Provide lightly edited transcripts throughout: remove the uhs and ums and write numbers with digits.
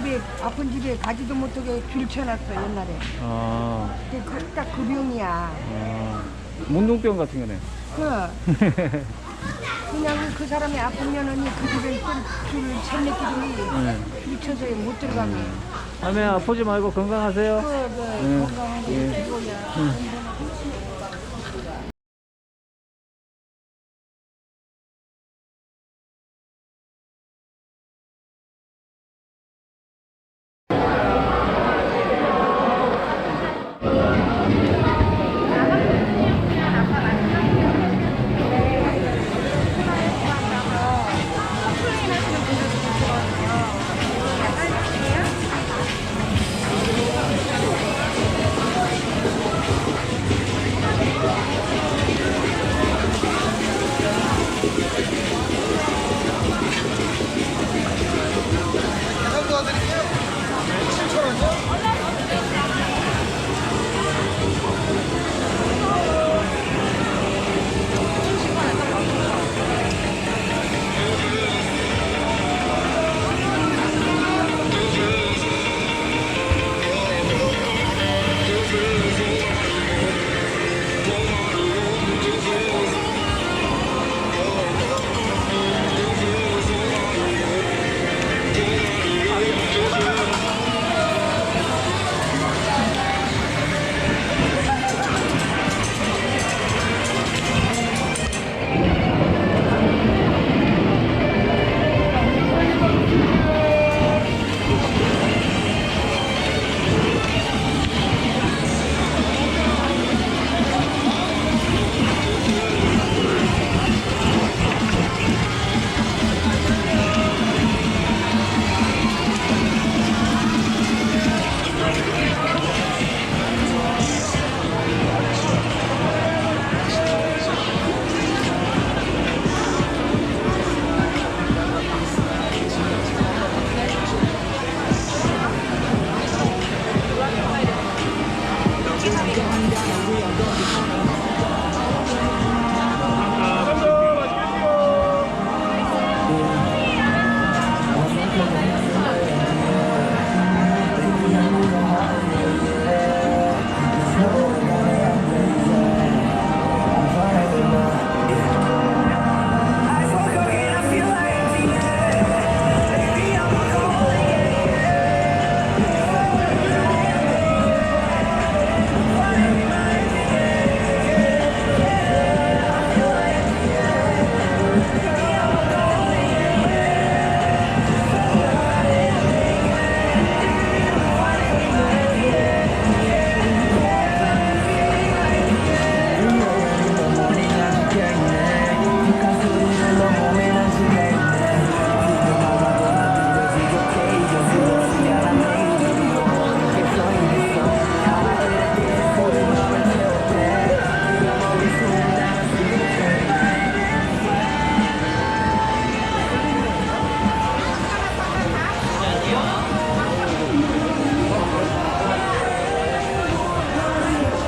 집에 아픈 집에 가지도 못하게 줄 쳐놨어 옛날에. 아, 근데 딱 그 병이야. 아. 문둥병 같은 거네. 그냥 그 사람이 아프면은 그 집에 줄 챗내끼리 네. 줄 쳐서 못 들어가게. 다음에 아프지 말고 건강하세요. 건강한 게 예. 최고야.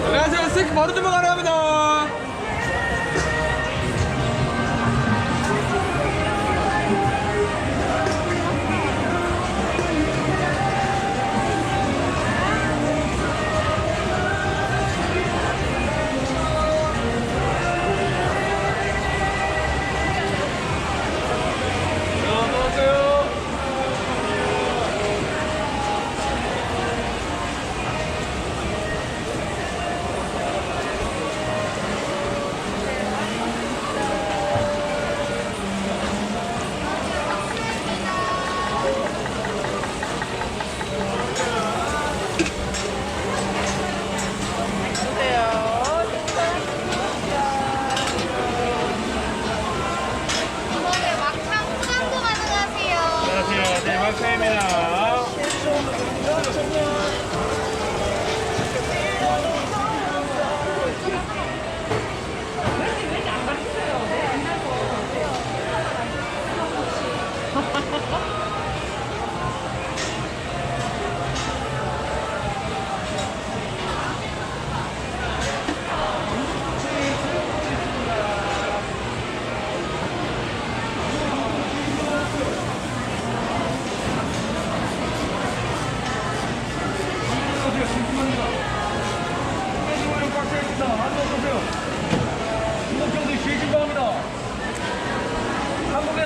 안녕하세요. 스테이크 바로 주문 가능합니다. 이번에 막창 포장도 가능하세요. 안녕하세요. 네, 막차입니다.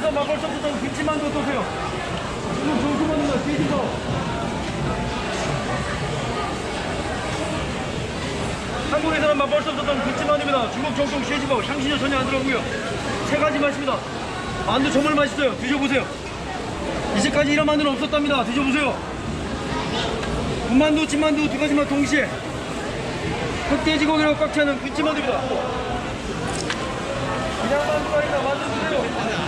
한국에서 맛볼 수 없었던 김치만두 어떠세요? 지금 정수만두가 돼지고. 한국에서는 맛볼 수 없었던 김치만두입니다. 중국 정통 쉐지버 향신료 전혀 안 들어가고요. 세 가지 맛입니다. 만두 정말 맛있어요. 드셔보세요. 이제까지 이런 만두는 없었답니다. 드셔보세요. 군만두, 진만두 두 가지 맛 동시에 흑돼지고기로 꽉 차는 김치만두입니다. 그냥 만두가 아니라 만두 드세요.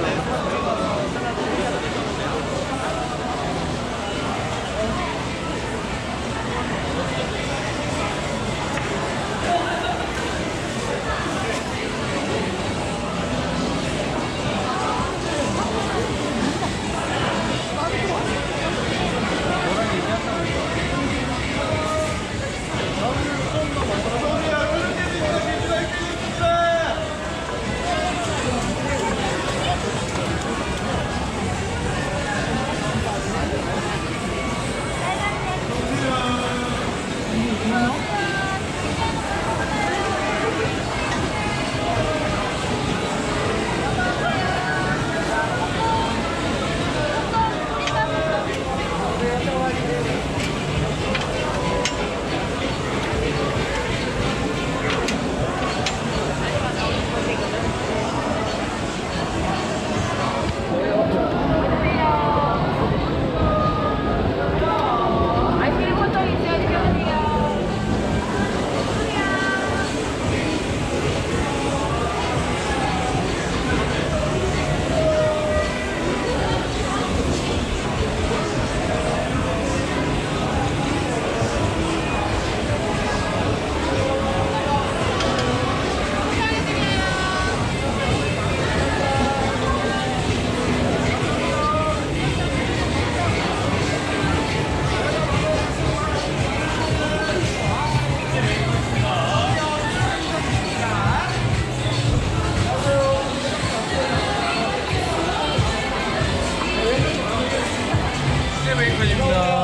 메이커입니다.